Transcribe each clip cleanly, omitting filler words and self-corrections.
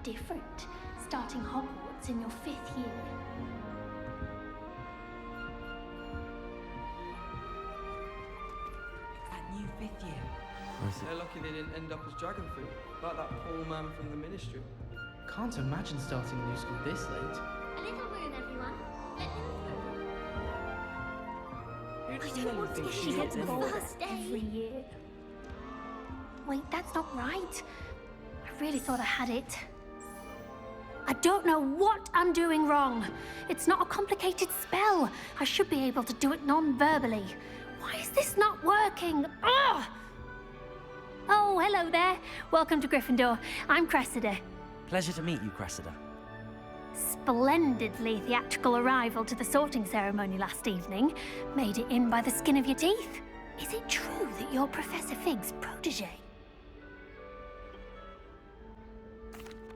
different, starting Hogwarts in your 5th year. That new 5th year. They're lucky they didn't end up as dragon fruit, like that poor man from the ministry. Can't imagine starting a new school this late. A little room, everyone. Let them through. Who does I don't Nelly want to think get she kids is anyway? first every year. Wait, that's not right. I really thought I had it. I don't know what I'm doing wrong. It's not a complicated spell. I should be able to do it non-verbally. Why is this not working? Ugh! Oh, hello there. Welcome to Gryffindor. I'm Cressida. Pleasure to meet you, Cressida. Splendidly theatrical arrival to the sorting ceremony last evening. Made it in by the skin of your teeth. Is it true that you're Professor Fig's protege?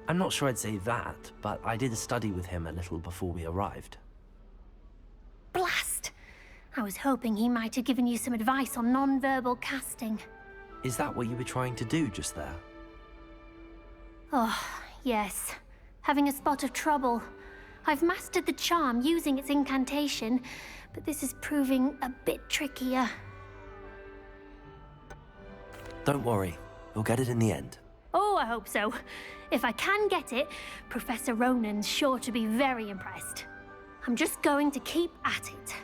I'm not sure I'd say that, but I did study with him a little before we arrived. Blast! I was hoping he might have given you some advice on non-verbal casting. Is that what you were trying to do just there? Oh, yes. Having a spot of trouble. I've mastered the charm using its incantation, but this is proving a bit trickier. Don't worry, you'll get it in the end. Oh, I hope so. If I can get it, Professor Ronan's sure to be very impressed. I'm just going to keep at it.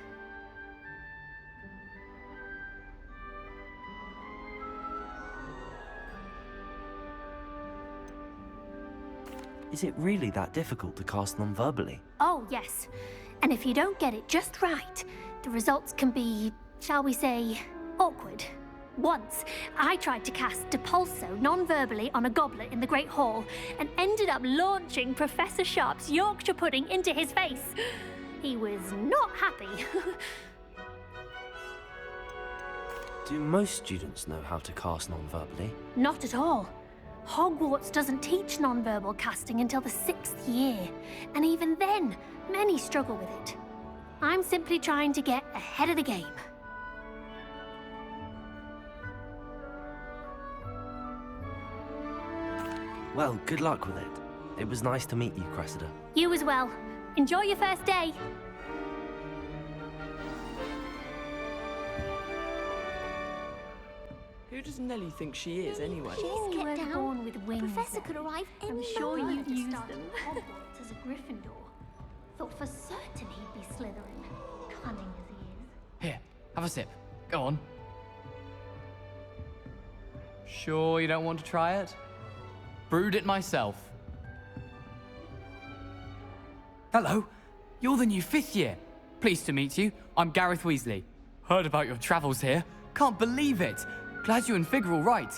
Is it really that difficult to cast non-verbally? Oh, yes. And if you don't get it just right, the results can be, shall we say, awkward. Once, I tried to cast Depulso non-verbally on a goblet in the Great Hall and ended up launching Professor Sharp's Yorkshire pudding into his face. He was not happy. Do most students know how to cast non-verbally? Not at all. Hogwarts doesn't teach non-verbal casting until the 6th year, and even then, many struggle with it. I'm simply trying to get ahead of the game. Well, good luck with it. It was nice to meet you, Cressida. You as well. Enjoy your first day. Who does Nelly think she is anyway? Please get down. Born with wings. Professor could arrive any I'm sure moment. you'd use them. Hogwarts as a Gryffindor. Thought for certain he'd be Slytherin, cunning as he is. Here, have a sip. Go on. Sure you don't want to try it? Brewed it myself. Hello, you're the new 5th year. Pleased to meet you. I'm Gareth Weasley. Heard about your travels here. Can't believe it. Glad you and Fig are all right.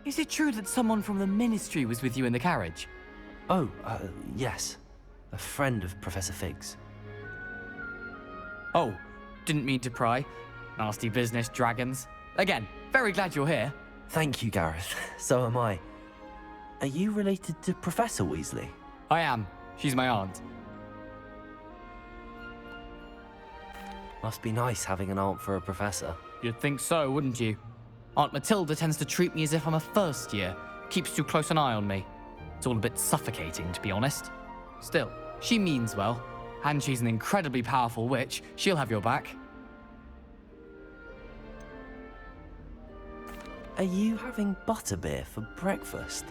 Is it true that someone from the Ministry was with you in the carriage? Oh, yes. A friend of Professor Fig's. Oh, didn't mean to pry. Nasty business, dragons. Again, very glad you're here. Thank you, Gareth. So am I. Are you related to Professor Weasley? I am. She's my aunt. Must be nice having an aunt for a professor. You'd think so, wouldn't you? Aunt Matilda tends to treat me as if I'm a first year. Keeps too close an eye on me. It's all a bit suffocating, to be honest. Still, she means well. And she's an incredibly powerful witch. She'll have your back. Are you having butterbeer for breakfast?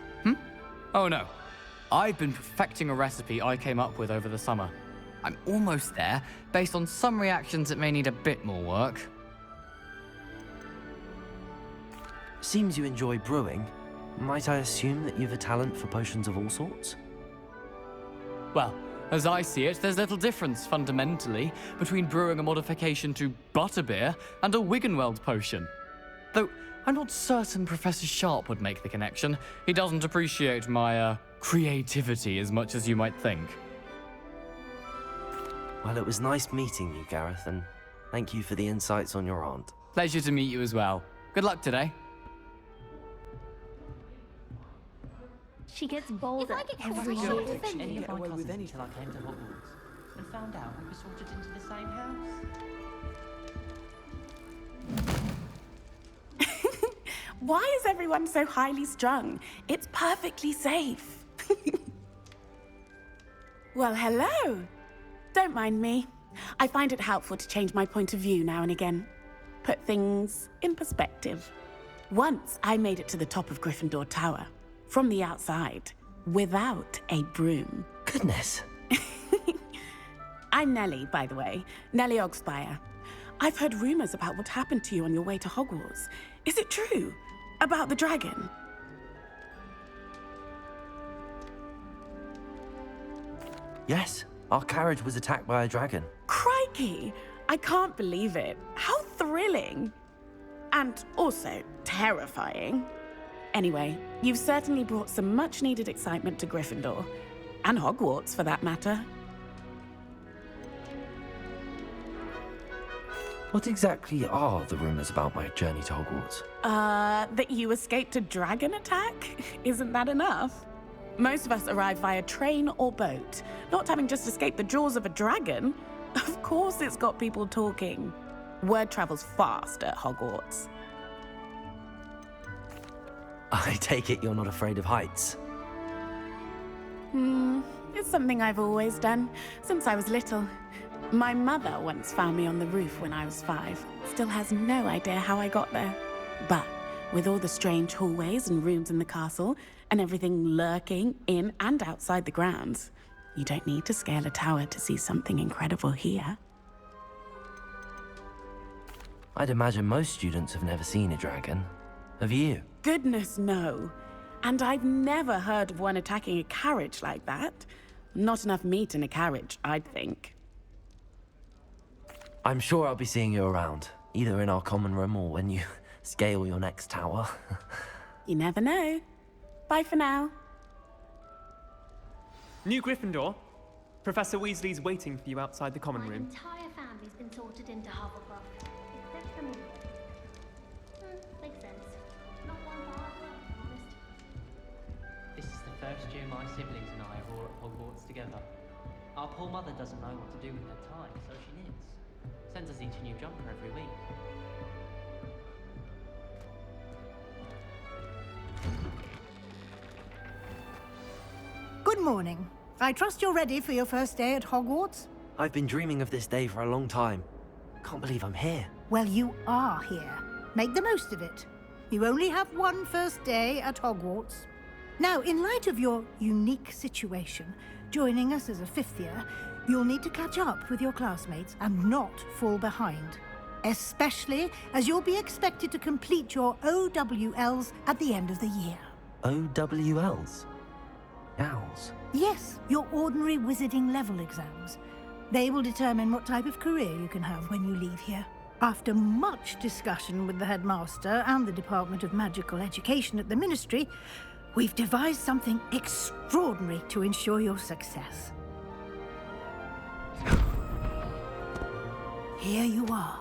Oh no. I've been perfecting a recipe I came up with over the summer. I'm almost there, based on some reactions that may need a bit more work. Seems you enjoy brewing. Might I assume that you've a talent for potions of all sorts? Well, as I see it, there's little difference, fundamentally, between brewing a modification to butterbeer and a Wiggenweld potion. Though, I'm not certain Professor Sharp would make the connection. He doesn't appreciate my, creativity as much as you might think. Well, it was nice meeting you, Gareth, and thank you for the insights on your aunt. Pleasure to meet you as well. Good luck today. She gets bolder If I get caught every on year. short defending, Get Any of my away with cousins anything. until I came to Hogwarts and found out we were sorted into the same house. Why is everyone so highly strung? It's perfectly safe. Well, hello. Don't mind me. I find it helpful to change my point of view now and again. Put things in perspective. Once I made it to the top of Gryffindor Tower, from the outside, without a broom. Goodness. I'm Nellie, by the way. Nellie Ogspire. I've heard rumors about what happened to you on your way to Hogwarts. Is it true? About the dragon? Yes, our carriage was attacked by a dragon. Crikey! I can't believe it. How thrilling! And also terrifying. Anyway, you've certainly brought some much-needed excitement to Gryffindor. And Hogwarts, for that matter. What exactly are the rumors about my journey to Hogwarts? That you escaped a dragon attack? Isn't that enough? Most of us arrive via train or boat, not having just escaped the jaws of a dragon. Of course it's got people talking. Word travels fast at Hogwarts. I take it you're not afraid of heights. It's something I've always done, since I was little. My mother once found me on the roof when I was 5. Still has no idea how I got there. But with all the strange hallways and rooms in the castle, and everything lurking in and outside the grounds, you don't need to scale a tower to see something incredible here. I'd imagine most students have never seen a dragon. Have you? Goodness, no. And I've never heard of one attacking a carriage like that. Not enough meat in a carriage, I'd think. I'm sure I'll be seeing you around, either in our common room or when you scale your next tower. You never know. Bye for now. New Gryffindor. Professor Weasley's waiting for you outside the common My room. entire family's been sorted into Hufflepuff. Except for me. Makes sense. Not one for Hufflepuff, to be honest. This is the first year my siblings and I are all at Hogwarts together. Our poor mother doesn't know what to do with her time, so she knits. Sends us each a new jumper every week. Good morning. I trust you're ready for your first day at Hogwarts? I've been dreaming of this day for a long time. Can't believe I'm here. Well, you are here. Make the most of it. You only have one first day at Hogwarts. Now, in light of your unique situation, joining us as a 5th year, you'll need to catch up with your classmates and not fall behind. Especially as you'll be expected to complete your OWLs at the end of the year. OWLs? Owls? Yes, your ordinary wizarding level exams. They will determine what type of career you can have when you leave here. After much discussion with the headmaster and the Department of Magical Education at the Ministry, we've devised something extraordinary to ensure your success. Here you are.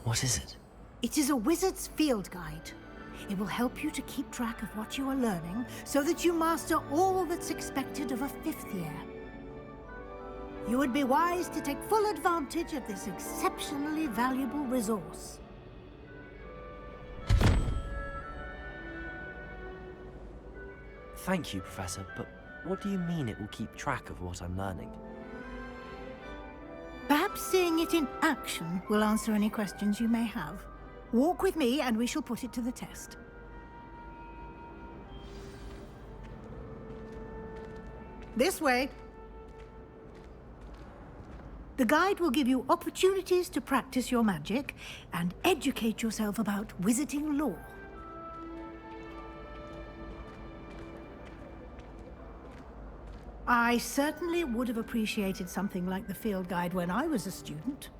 What is it? It is a wizard's field guide. It will help you to keep track of what you are learning so that you master all that's expected of a 5th year. You would be wise to take full advantage of this exceptionally valuable resource. Thank you, Professor, but what do you mean it will keep track of what I'm learning? Perhaps seeing it in action will answer any questions you may have. Walk with me and we shall put it to the test. This way. The guide will give you opportunities to practice your magic and educate yourself about wizarding lore. I certainly would have appreciated something like the field guide when I was a student.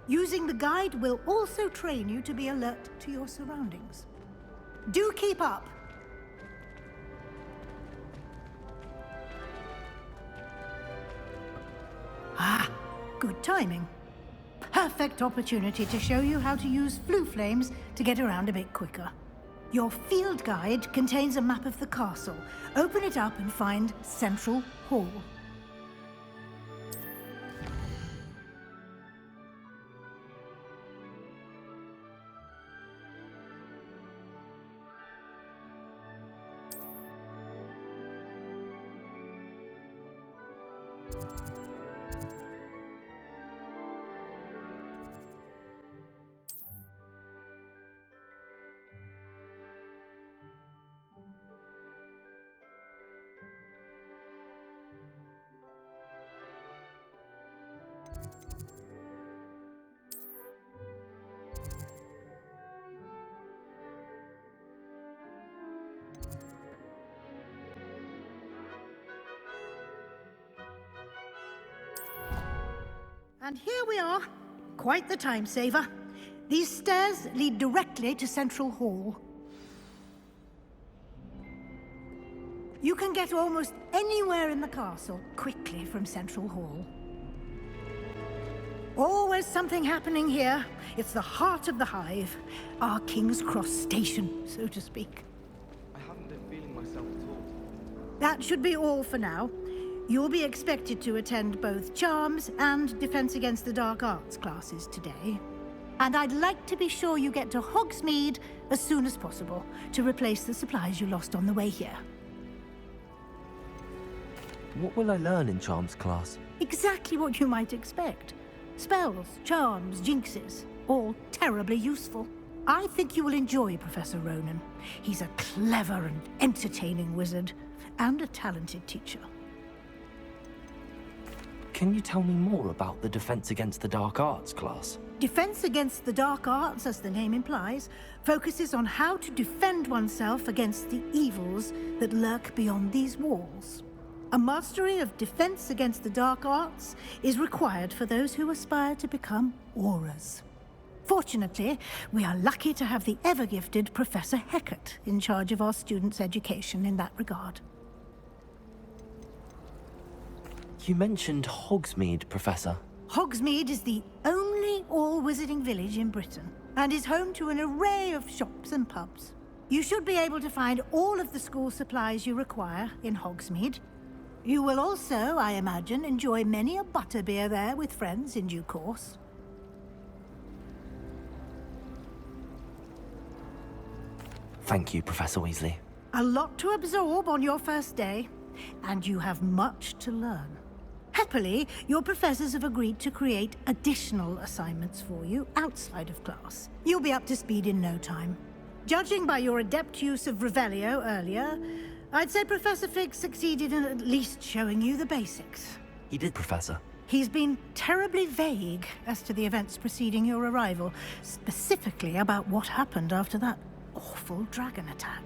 Using the guide will also train you to be alert to your surroundings. Do keep up! Ah, good timing. Perfect opportunity to show you how to use flue flames to get around a bit quicker. Your field guide contains a map of the castle. Open it up and find Central Hall. And here we are. Quite the time saver. These stairs lead directly to Central Hall. You can get almost anywhere in the castle quickly from Central Hall. Always something happening here. It's the heart of the Hive. Our King's Cross station, so to speak. I haven't been feeling myself at all. That should be all for now. You'll be expected to attend both Charms and Defense Against the Dark Arts classes today. And I'd like to be sure you get to Hogsmeade as soon as possible to replace the supplies you lost on the way here. What will I learn in Charms class? Exactly what you might expect. Spells, charms, jinxes, all terribly useful. I think you will enjoy Professor Ronan. He's a clever and entertaining wizard, and a talented teacher. Can you tell me more about the Defense Against the Dark Arts class? Defense Against the Dark Arts, as the name implies, focuses on how to defend oneself against the evils that lurk beyond these walls. A mastery of Defense Against the Dark Arts is required for those who aspire to become Auras. Fortunately, we are lucky to have the ever-gifted Professor Hecat in charge of our students' education in that regard. You mentioned Hogsmeade, Professor. Hogsmeade is the only all-wizarding village in Britain, and is home to an array of shops and pubs. You should be able to find all of the school supplies you require in Hogsmeade. You will also, I imagine, enjoy many a butterbeer there with friends in due course. Thank you, Professor Weasley. A lot to absorb on your first day, and you have much to learn. Happily, your professors have agreed to create additional assignments for you outside of class. You'll be up to speed in no time. Judging by your adept use of Revelio earlier, I'd say Professor Fig succeeded in at least showing you the basics. He did, Professor. He's been terribly vague as to the events preceding your arrival, specifically about what happened after that awful dragon attack.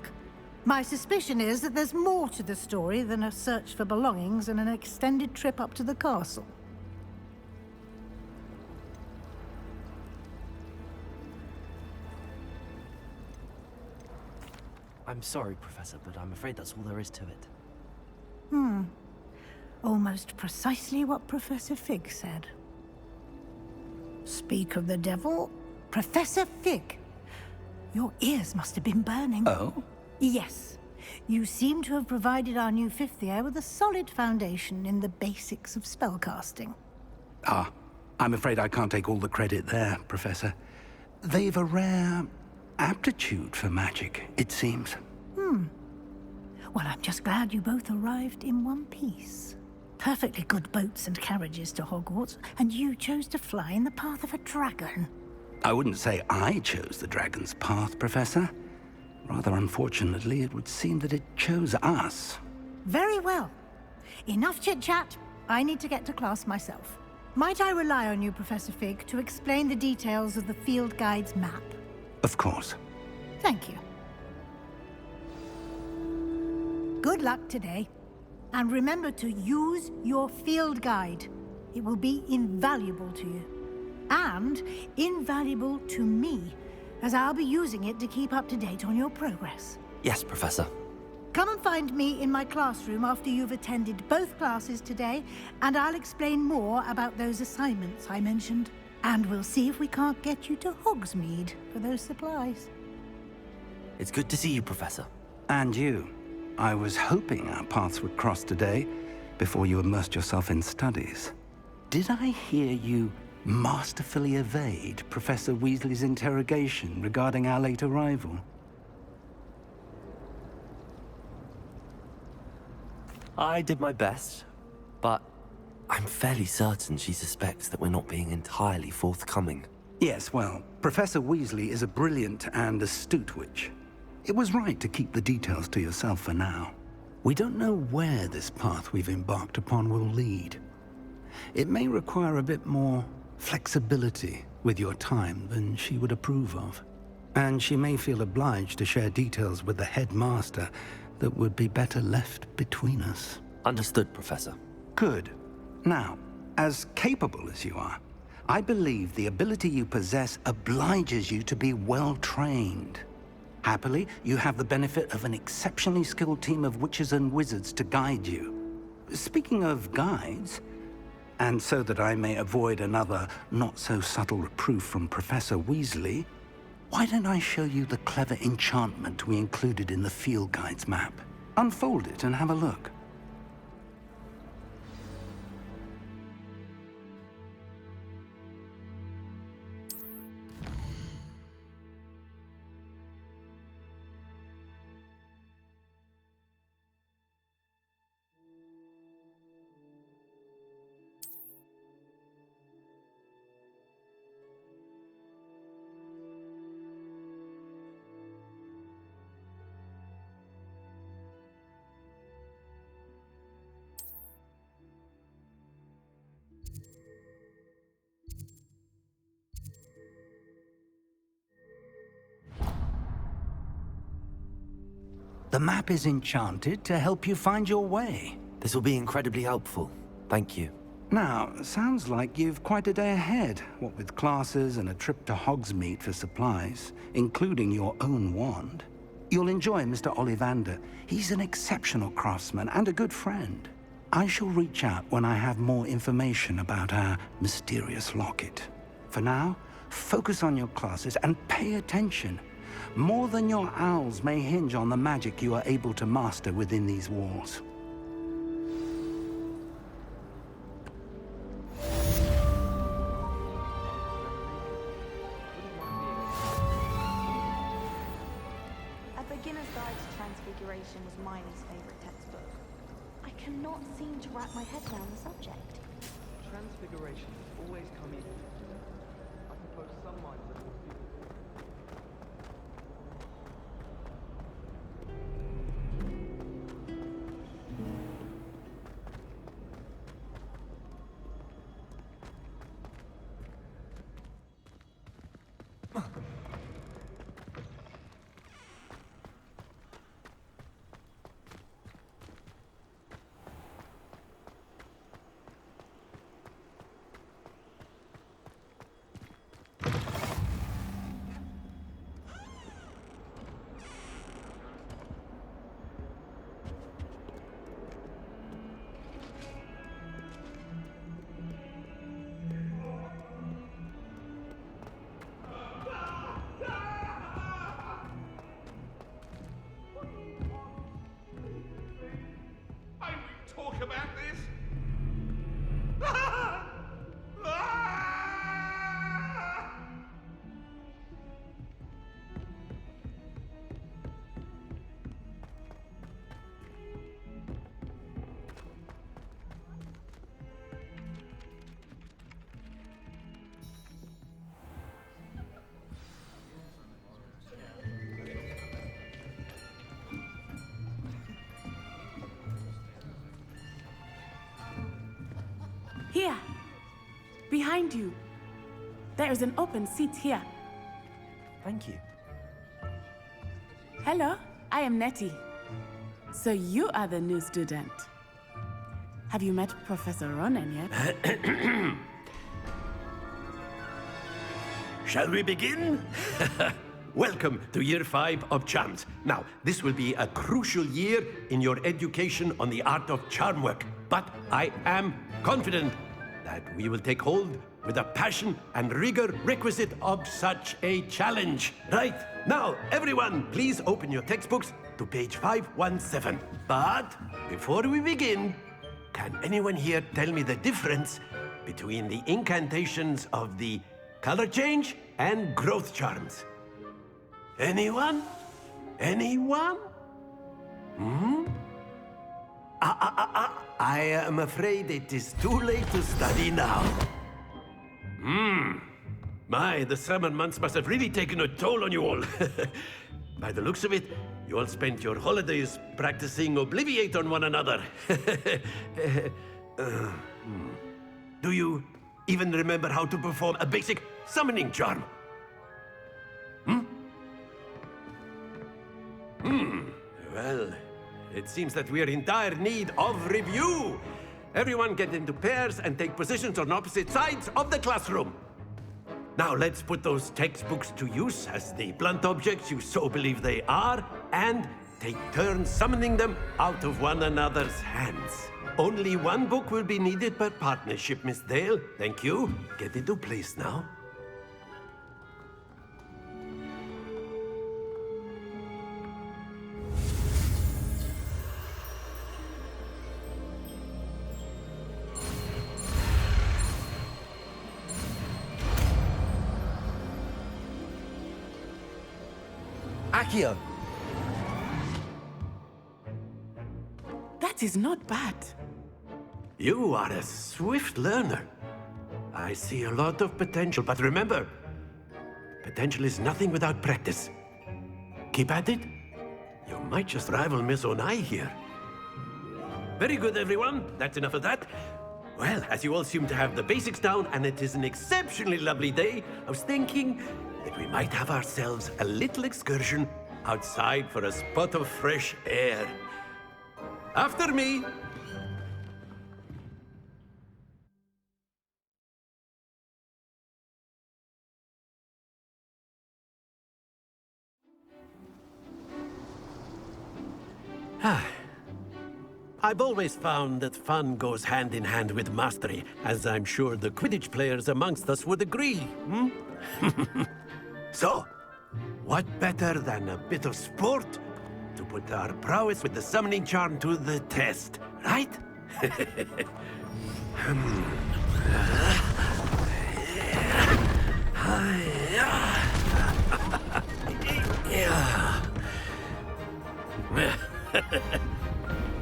My suspicion is that there's more to the story than a search for belongings and an extended trip up to the castle. I'm sorry, Professor, but I'm afraid that's all there is to it. Almost precisely what Professor Fig said. Speak of the devil, Professor Fig. Your ears must have been burning. Oh? Yes. You seem to have provided our new fifth year with a solid foundation in the basics of spellcasting. Ah, I'm afraid I can't take all the credit there, Professor. They've a rare aptitude for magic, it seems. Well, I'm just glad you both arrived in one piece. Perfectly good boats and carriages to Hogwarts, and you chose to fly in the path of a dragon. I wouldn't say I chose the dragon's path, Professor. Rather unfortunately, it would seem that it chose us. Very well. Enough chit-chat. I need to get to class myself. Might I rely on you, Professor Fig, to explain the details of the field guide's map? Of course. Thank you. Good luck today. And remember to use your field guide. It will be invaluable to you. And invaluable to me, as I'll be using it to keep up to date on your progress. Yes, Professor. Come and find me in my classroom after you've attended both classes today, and I'll explain more about those assignments I mentioned. And we'll see if we can't get you to Hogsmeade for those supplies. It's good to see you, Professor. And you. I was hoping our paths would cross today, before you immersed yourself in studies. Did I hear you masterfully evade Professor Weasley's interrogation regarding our late arrival? I did my best, but I'm fairly certain she suspects that we're not being entirely forthcoming. Yes, well, Professor Weasley is a brilliant and astute witch. It was right to keep the details to yourself for now. We don't know where this path we've embarked upon will lead. It may require a bit more flexibility with your time than she would approve of. And she may feel obliged to share details with the headmaster that would be better left between us. Understood, Professor. Good. Now, as capable as you are, I believe the ability you possess obliges you to be well-trained. Happily, you have the benefit of an exceptionally skilled team of witches and wizards to guide you. Speaking of guides, and so that I may avoid another not-so-subtle reproof from Professor Weasley, why don't I show you the clever enchantment we included in the field guide's map? Unfold it and have a look. The map is enchanted to help you find your way. This will be incredibly helpful. Thank you. Now, sounds like you've quite a day ahead, what with classes and a trip to Hogsmeade for supplies, including your own wand. You'll enjoy Mr. Ollivander. He's an exceptional craftsman and a good friend. I shall reach out when I have more information about our mysterious locket. For now, focus on your classes and pay attention. More than your owls may hinge on the magic you are able to master within these walls. A Beginner's Guide to Transfiguration was Miley's favourite textbook. I cannot seem to wrap my head around the subject. Transfiguration has always come easy. I suppose some minds are more suited. About this? Here! Behind you! There is an open seat here. Thank you. Hello, I am Nettie. So you are the new student. Have you met Professor Ronen yet? Shall we begin? Welcome to Year 5 of Charms. Now, this will be a crucial year in your education on the art of charm work. But I am confident that we will take hold with the passion and rigor requisite of such a challenge. Right, now, everyone, please open your textbooks to page 517. But before we begin, can anyone here tell me the difference between the incantations of the color change and growth charms? Anyone? Anyone? I am afraid it is too late to study now. My, the summer months must have really taken a toll on you all. By the looks of it, you all spent your holidays practicing Obliviate on one another. Do you even remember how to perform a basic summoning charm? Well, it seems that we are in dire need of review. Everyone get into pairs and take positions on opposite sides of the classroom. Now let's put those textbooks to use as the blunt objects you so believe they are, and take turns summoning them out of one another's hands. Only one book will be needed per partnership, Miss Dale. Thank you. Get into place now. Accio! That is not bad. You are a swift learner. I see a lot of potential, but remember, potential is nothing without practice. Keep at it. You might just rival Miss Onai here. Very good, everyone. That's enough of that. Well, as you all seem to have the basics down, and it is an exceptionally lovely day, I was thinking that we might have ourselves a little excursion outside for a spot of fresh air. After me! I've always found that fun goes hand in hand with mastery, as I'm sure the Quidditch players amongst us would agree, So, what better than a bit of sport to put our prowess with the summoning charm to the test, right?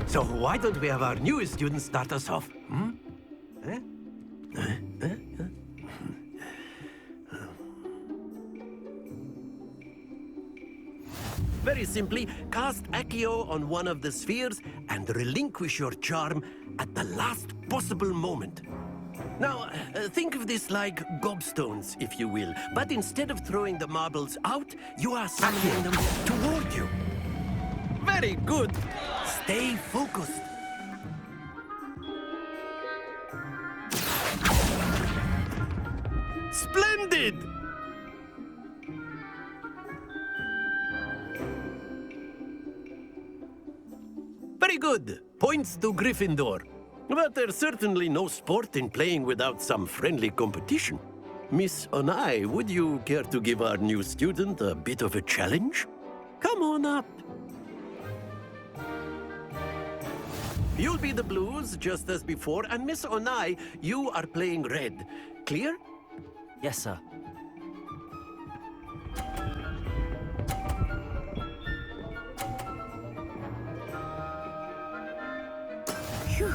So why don't we have our newest student start us off? Very simply, cast Accio on one of the spheres and relinquish your charm at the last possible moment. Now, think of this like gobstones, if you will. But instead of throwing the marbles out, you are summoning them toward you. Very good. Stay focused. Splendid! Very good. Points to Gryffindor. But there's certainly no sport in playing without some friendly competition. Miss Onai, would you care to give our new student a bit of a challenge? Come on up. You'll be the blues, just as before, and Miss Onai, you are playing red. Clear? Yes, sir. Phew.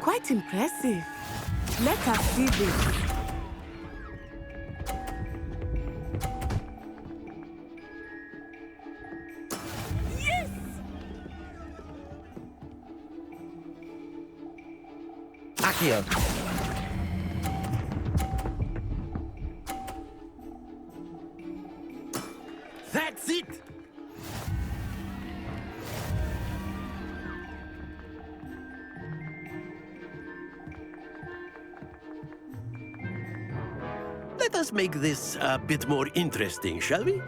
Quite impressive. Let us see this. Yes! Accio! That's it! Let us make this a bit more interesting, shall we?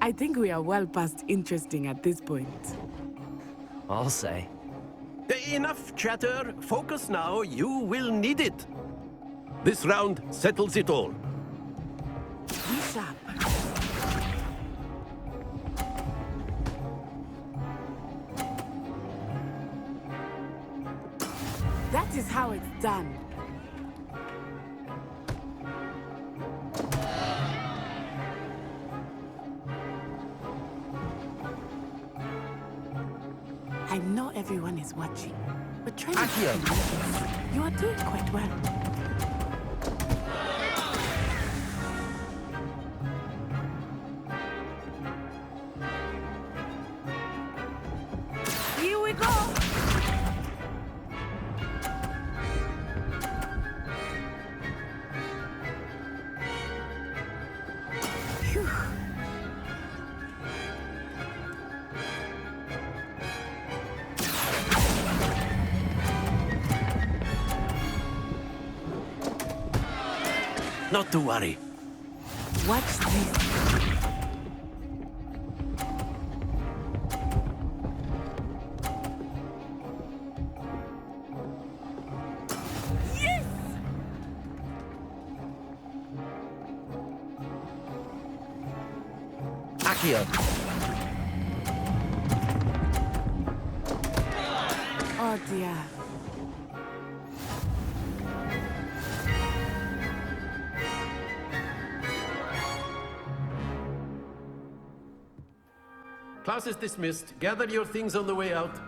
I think we are well past interesting at this point. I'll say. Enough chatter. Focus now. You will need it. This round settles it all. Be sharp. That is how it's done. I know everyone is watching, but try to Accio! You are doing quite well. not to worry. Watch this. Accio! Oh dear. Class is dismissed. Gather your things on the way out.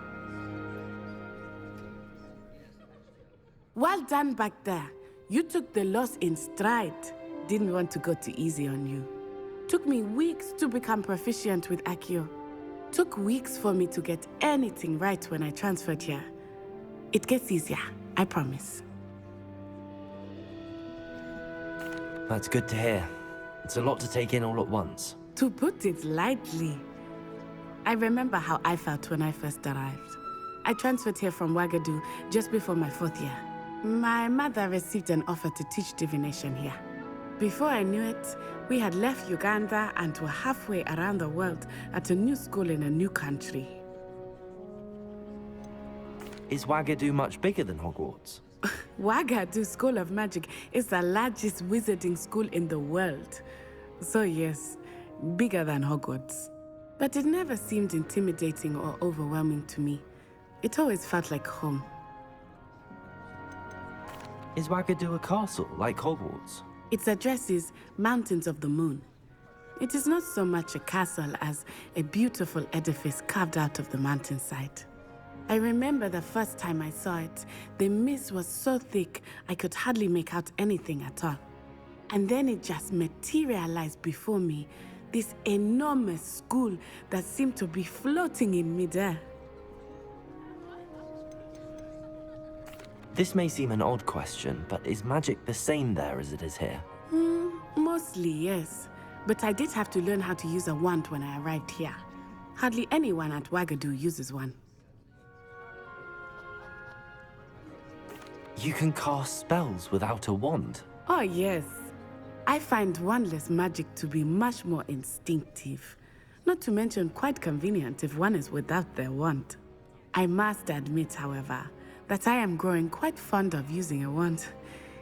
Well done back there. You took the loss in stride. Didn't want to go too easy on you. Took me weeks to become proficient with Accio. Took weeks for me to get anything right when I transferred here. It gets easier, I promise. That's good to hear. It's a lot to take in all at once. To put it lightly. I remember how I felt when I first arrived. I transferred here from Wagadu just before my 4th year. My mother received an offer to teach divination here. Before I knew it, we had left Uganda and were halfway around the world at a new school in a new country. Is Wagadu much bigger than Hogwarts? Wagadu School of Magic is the largest wizarding school in the world. So yes, bigger than Hogwarts. But it never seemed intimidating or overwhelming to me. It always felt like home. Is Wagadu a castle, like Hogwarts? Its address is Mountains of the Moon. It is not so much a castle as a beautiful edifice carved out of the mountainside. I remember the first time I saw it, the mist was so thick I could hardly make out anything at all. And then it just materialized before me, this enormous school that seemed to be floating in midair. This may seem an odd question, but is magic the same there as it is here? Mostly, yes. But I did have to learn how to use a wand when I arrived here. Hardly anyone at Wagadu uses one. You can cast spells without a wand? Oh, yes. I find wandless magic to be much more instinctive. Not to mention quite convenient if one is without their wand. I must admit, however, that I am growing quite fond of using a wand.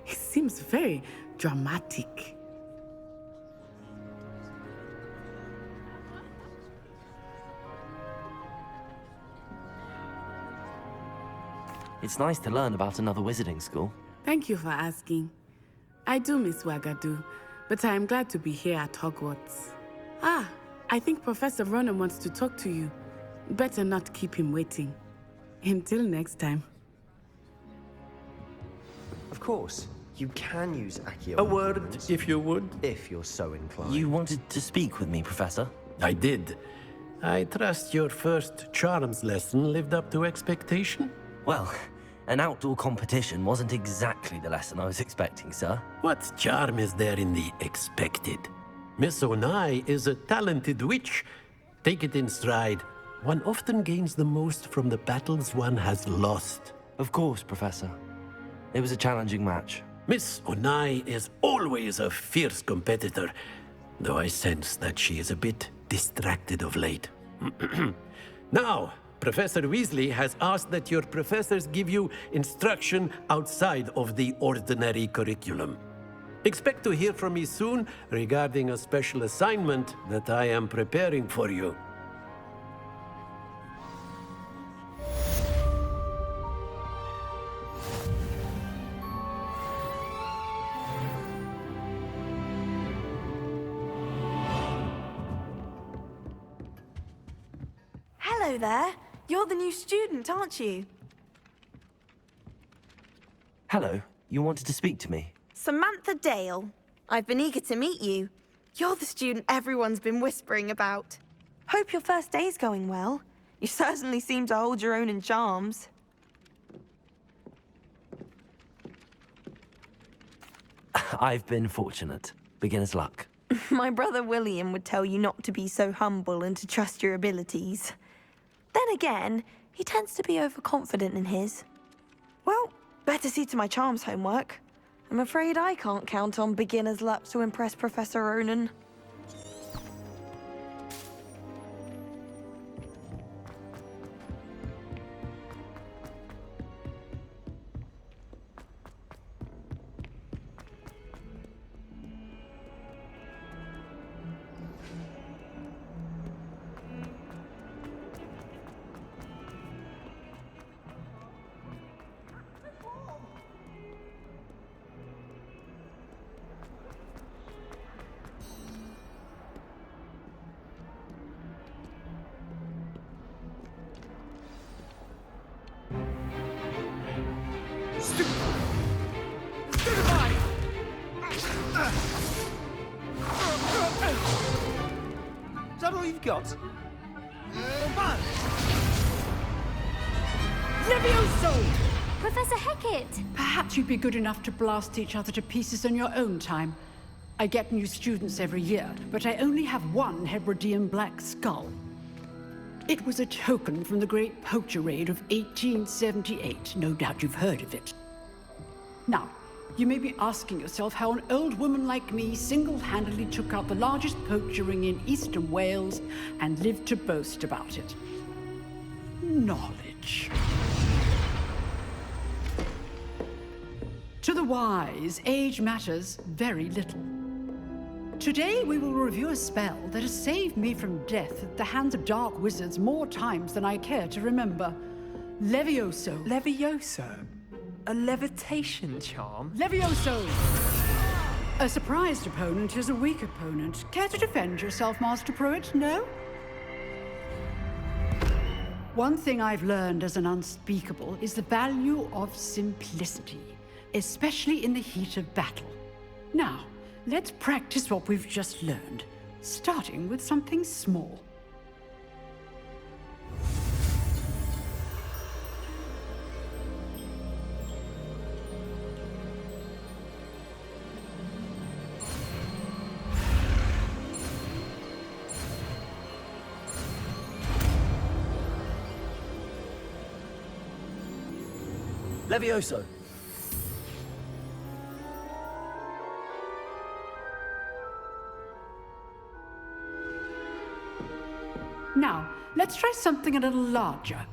It seems very dramatic. It's nice to learn about another wizarding school. Thank you for asking. I do miss Wagadu, but I am glad to be here at Hogwarts. Ah, I think Professor Ronan wants to talk to you. Better not keep him waiting. Until next time. Of course, you can use Accio. A word, if you would. If you're so inclined. You wanted to speak with me, Professor? I did. I trust your first charms lesson lived up to expectation? Well, an outdoor competition wasn't exactly the lesson I was expecting, sir. What charm is there in the expected? Miss Onai is a talented witch. Take it in stride. One often gains the most from the battles one has lost. Of course, Professor. It was a challenging match. Miss Onai is always a fierce competitor, though I sense that she is a bit distracted of late. Now, Professor Weasley has asked that your professors give you instruction outside of the ordinary curriculum. Expect to hear from me soon regarding a special assignment that I am preparing for you. Hello there. You're the new student, aren't you? Hello. You wanted to speak to me? Samantha Dale. I've been eager to meet you. You're the student everyone's been whispering about. Hope your first day's going well. You certainly seem to hold your own in charms. I've been fortunate. Beginner's luck. My brother William would tell you not to be so humble and to trust your abilities. Then again, he tends to be overconfident in his. Well, better see to my charms homework. I'm afraid I can't count on beginner's luck to impress Professor Ronan. Is that all you've got? Levioso! Professor Hecat! Perhaps you'd be good enough to blast each other to pieces in your own time. I get new students every year, but I only have one Hebridean black skull. It was a token from the Great Poacher Raid of 1878. No doubt you've heard of it. Now, you may be asking yourself how an old woman like me single-handedly took out the largest poacher ring in eastern Wales and lived to boast about it. Knowledge. To the wise, age matters very little. Today we will review a spell that has saved me from death at the hands of dark wizards more times than I care to remember. Levioso. Levioso? A levitation charm? Levioso! A surprised opponent is a weak opponent. Care to defend yourself, Master Pruitt? No? One thing I've learned as an unspeakable is the value of simplicity, especially in the heat of battle. Now, let's practice what we've just learned, starting with something small. Levioso! Now, let's try something a little larger.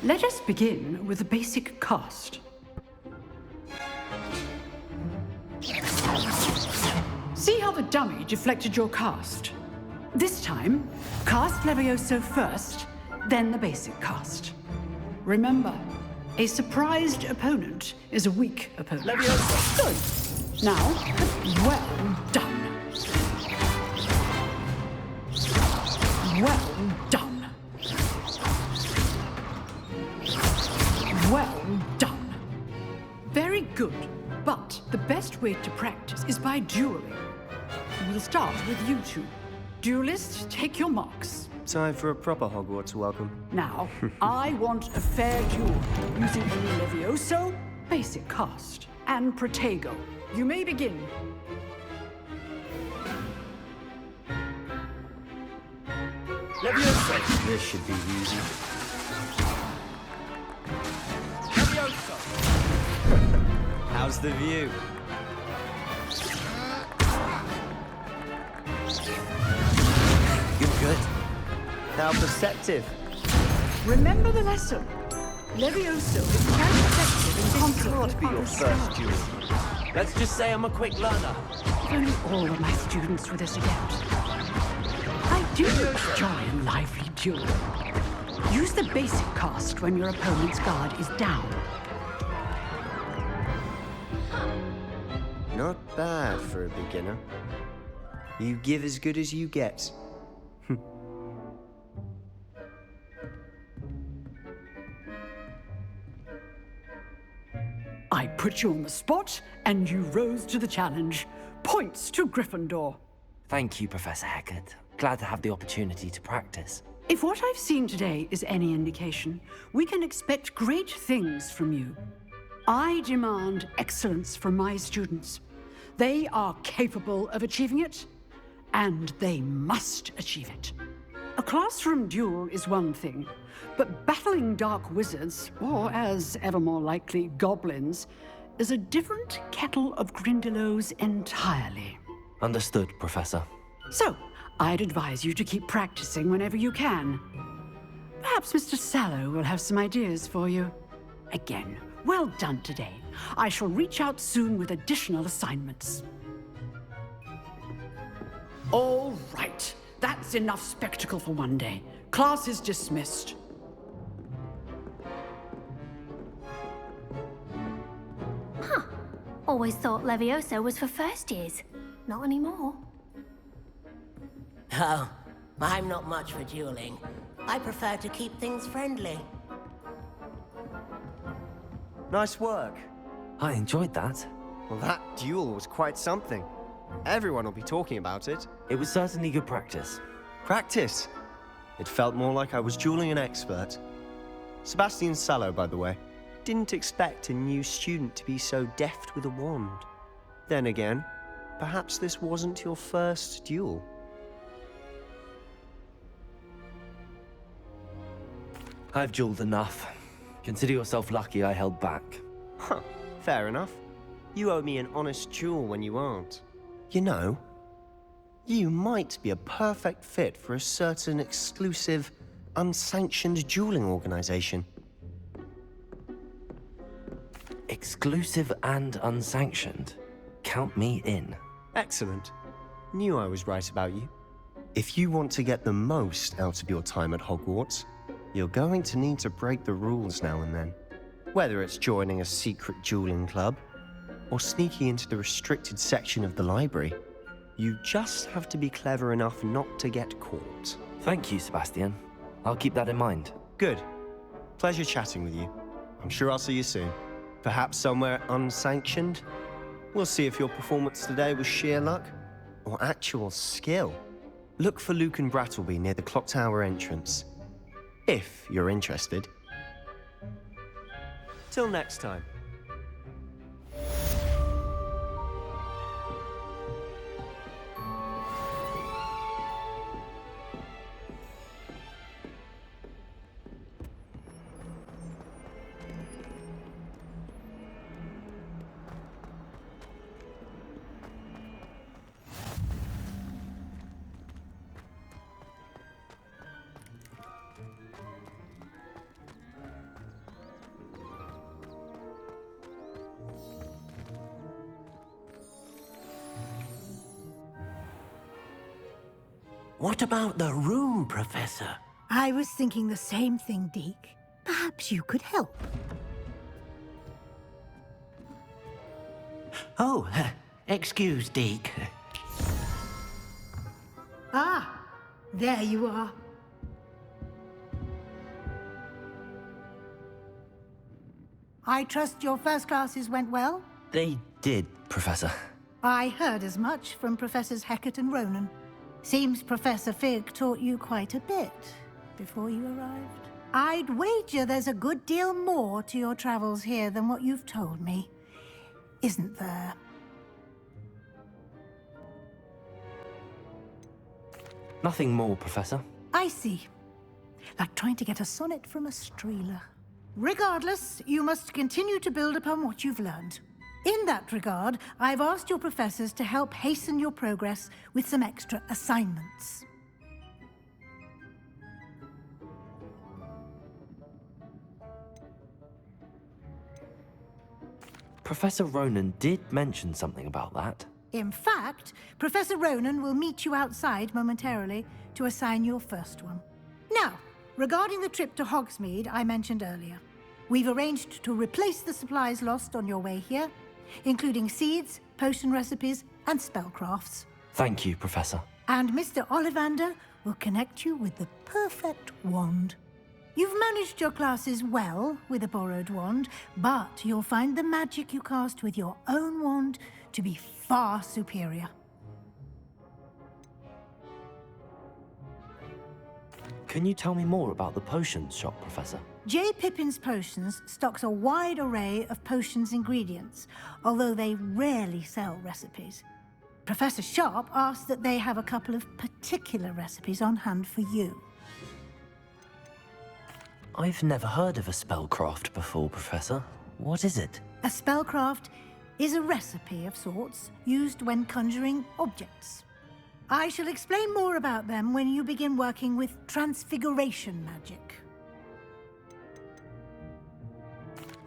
Let us begin with the basic cast. See how the dummy deflected your cast? This time, cast Levioso first, then the basic cast. Remember, a surprised opponent is a weak opponent. Levioso! Good. Now, well done. Well done. Well done. Very good. But the best way to practice is by dueling. We'll start with you two. Duelists, take your marks. Time for a proper Hogwarts welcome. Now, I want a fair duel using only Levioso, basic cast, and Protego. You may begin. Levioso! This should be easy. How's the view? You're good. How perceptive. Remember the lesson. Levioso is quite effective in concert Can't with be your other first spells. duel. Let's just say I'm a quick learner. If only all of my students were this adept. I do enjoy a lively duel. Use the basic cast when your opponent's guard is down. Not bad for a beginner. You give as good as you get. I put you on the spot, and you rose to the challenge. Points to Gryffindor. Thank you, Professor Hecat. Glad to have the opportunity to practice. If what I've seen today is any indication, we can expect great things from you. I demand excellence from my students. They are capable of achieving it, and they must achieve it. A classroom duel is one thing, but battling dark wizards, or as ever more likely, goblins, is a different kettle of Grindylows entirely. Understood, Professor. So, I'd advise you to keep practicing whenever you can. Perhaps Mr. Sallow will have some ideas for you. Again, well done today. I shall reach out soon with additional assignments. All right. That's enough spectacle for one day. Class is dismissed. Huh. Always thought Levioso was for first years. Not anymore. Oh, I'm not much for dueling. I prefer to keep things friendly. Nice work. I enjoyed that. Well, that duel was quite something. Everyone will be talking about it. It was certainly good practice. Practice? It felt more like I was dueling an expert. Sebastian Sallow, by the way. Didn't expect a new student to be so deft with a wand. Then again, perhaps this wasn't your first duel. I've dueled enough. Consider yourself lucky I held back. Huh, fair enough. You owe me an honest duel when you aren't. You know, you might be a perfect fit for a certain exclusive, unsanctioned dueling organization. Exclusive and unsanctioned? Count me in. Excellent. Knew I was right about you. If you want to get the most out of your time at Hogwarts, you're going to need to break the rules now and then. Whether it's joining a secret dueling club, or sneaking into the restricted section of the library, you just have to be clever enough not to get caught. Thank you, Sebastian. I'll keep that in mind. Good. Pleasure chatting with you. I'm sure I'll see you soon. Perhaps somewhere unsanctioned? We'll see if your performance today was sheer luck or actual skill. Look for Luke and Brattleby near the clock tower entrance. If you're interested. Till next time. What about the room, Professor? I was thinking the same thing, Deke. Perhaps you could help. Oh, excuse, Deke. Ah, there you are. I trust your first classes went well? They did, Professor. I heard as much from Professors Hecat and Ronan. Seems Professor Fig taught you quite a bit before you arrived. I'd wager there's a good deal more to your travels here than what you've told me. Isn't there? Nothing more, Professor. I see. Like trying to get a sonnet from a streeler. Regardless, you must continue to build upon what you've learned. In that regard, I've asked your professors to help hasten your progress with some extra assignments. Professor Ronan did mention something about that. In fact, Professor Ronan will meet you outside momentarily to assign your first one. Now, regarding the trip to Hogsmeade I mentioned earlier, we've arranged to replace the supplies lost on your way here, including seeds, potion recipes, and spellcrafts. Thank you, Professor. And Mr. Ollivander will connect you with the perfect wand. You've managed your classes well with a borrowed wand, but you'll find the magic you cast with your own wand to be far superior. Can you tell me more about the potions shop, Professor? J. Pippin's Potions stocks a wide array of potions ingredients, although they rarely sell recipes. Professor Sharp asked that they have a couple of particular recipes on hand for you. I've never heard of a spellcraft before, Professor. What is it? A spellcraft is a recipe of sorts used when conjuring objects. I shall explain more about them when you begin working with transfiguration magic.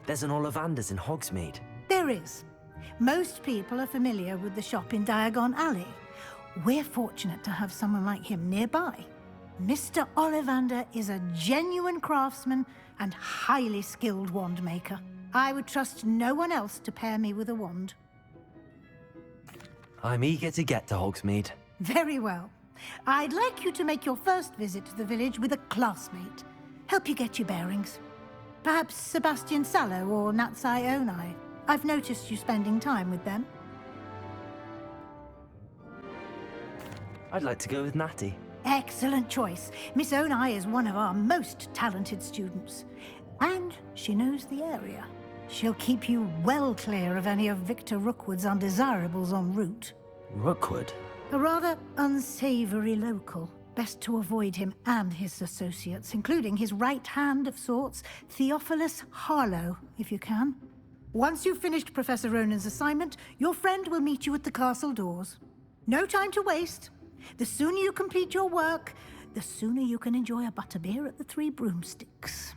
There's an Ollivander's in Hogsmeade. There is. Most people are familiar with the shop in Diagon Alley. We're fortunate to have someone like him nearby. Mr. Ollivander is a genuine craftsman and highly skilled wand maker. I would trust no one else to pair me with a wand. I'm eager to get to Hogsmeade. Very well. I'd like you to make your first visit to the village with a classmate. Help you get your bearings. Perhaps Sebastian Sallow or Natsai Onai. I've noticed you spending time with them. I'd like to go with Natty. Excellent choice. Miss Onai is one of our most talented students. And she knows the area. She'll keep you well clear of any of Victor Rookwood's undesirables en route. Rookwood? A rather unsavory local. Best to avoid him and his associates, including his right hand of sorts, Theophilus Harlow, if you can. Once you've finished Professor Ronan's assignment, your friend will meet you at the castle doors. No time to waste. The sooner you complete your work, the sooner you can enjoy a butterbeer at the Three Broomsticks.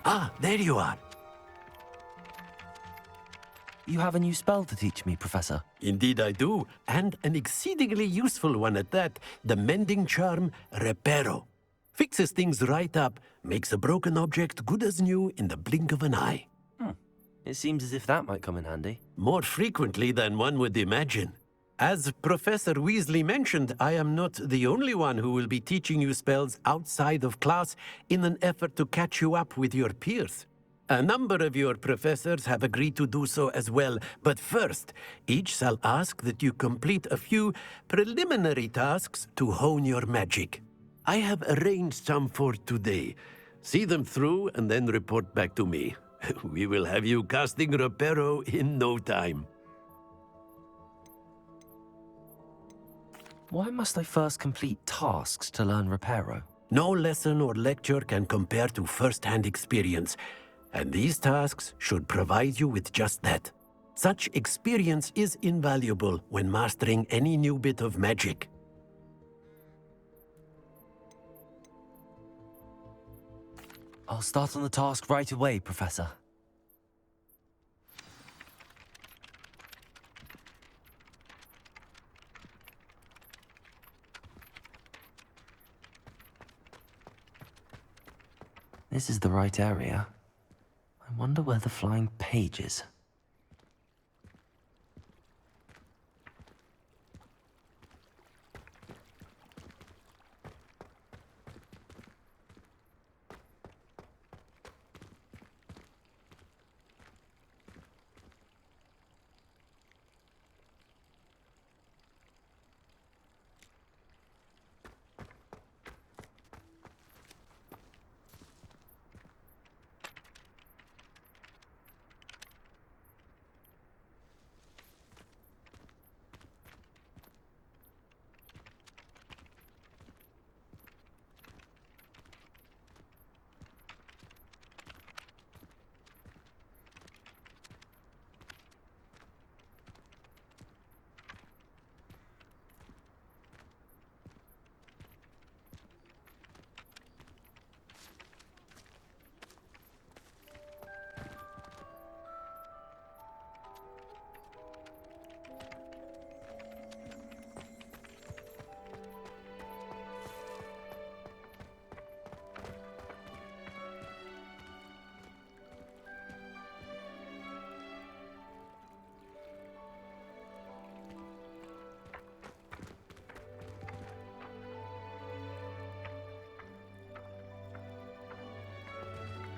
Ah, there you are. You have a new spell to teach me, Professor. Indeed I do, and an exceedingly useful one at that. The mending charm, Reparo. Fixes things right up, makes a broken object good as new in the blink of an eye. It seems as if that might come in handy. More frequently than one would imagine. As Professor Weasley mentioned, I am not the only one who will be teaching you spells outside of class in an effort to catch you up with your peers. A number of your professors have agreed to do so as well, but first, each shall ask that you complete a few preliminary tasks to hone your magic. I have arranged some for today. See them through and then report back to me. We will have you casting Reparo in no time. Why must I first complete tasks to learn Reparo? No lesson or lecture can compare to first-hand experience, and these tasks should provide you with just that. Such experience is invaluable when mastering any new bit of magic. I'll start on the task right away, Professor. This is the right area. I wonder where the flying page is.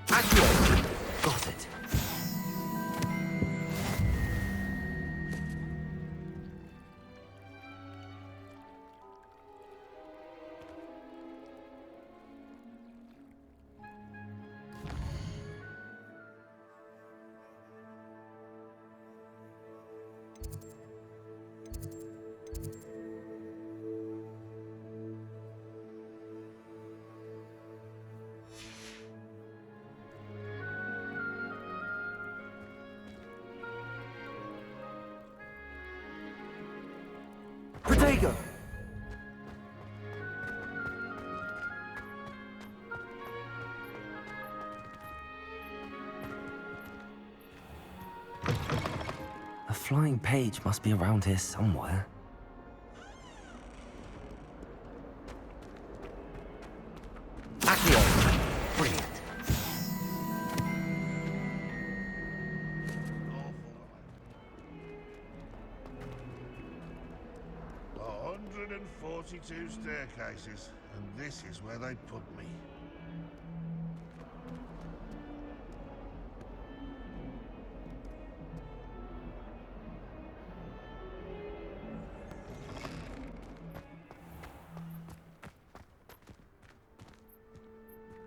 Accio! Got it. Protego! A flying page must be around here somewhere. Accio! Brilliant. A 142 staircases, and this is where they put me.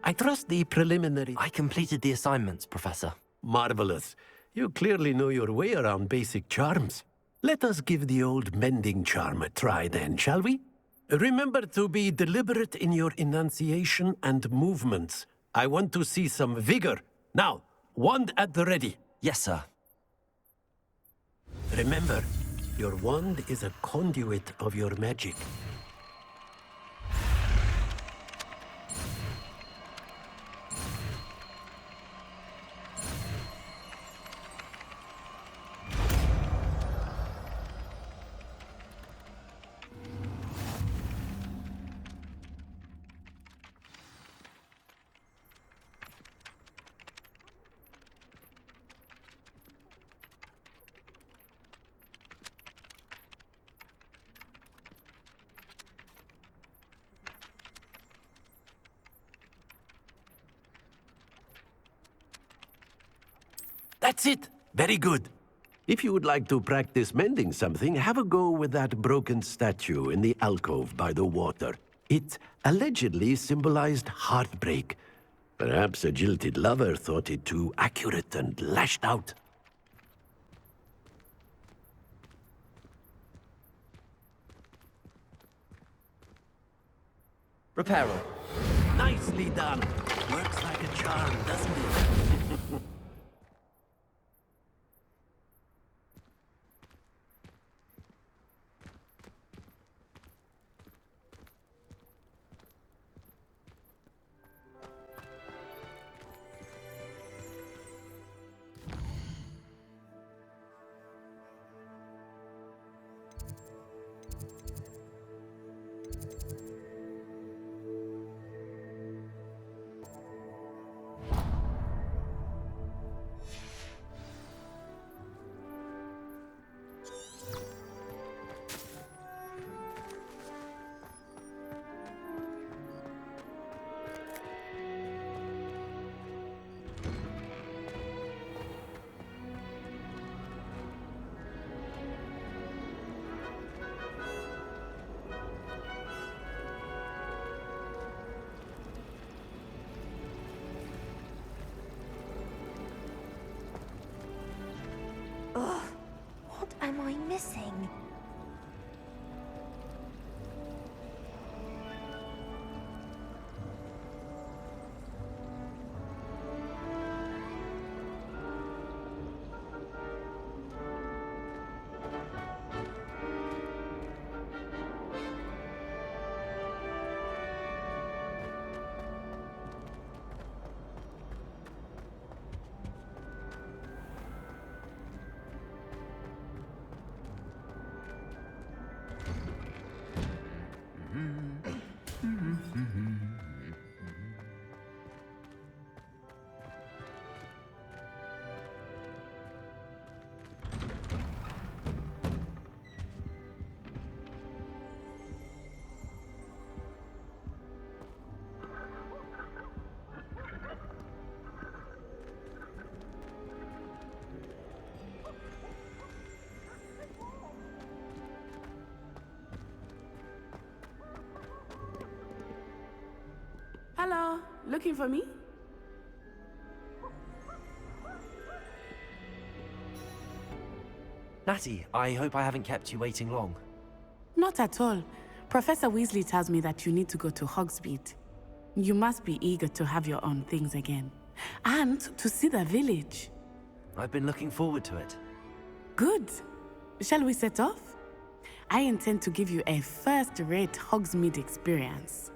I trust the preliminary... I completed the assignments, Professor. Marvelous. You clearly know your way around basic charms. Let us give the old mending charm a try then, shall we? Remember to be deliberate in your enunciation and movements. I want to see some vigor. Now, wand at the ready. Yes, sir. Remember, your wand is a conduit of your magic. That's it. Very good. If you would like to practice mending something, have a go with that broken statue in the alcove by the water. It allegedly symbolized heartbreak. Perhaps a jilted lover thought it too accurate and lashed out. Reparo. Nicely done. Works like a charm, doesn't it? Hello, looking for me? Natty, I hope I haven't kept you waiting long. Not at all. Professor Weasley tells me that you need to go to Hogsmeade. You must be eager to have your own things again. And to see the village. I've been looking forward to it. Good. Shall we set off? I intend to give you a first-rate Hogsmeade experience.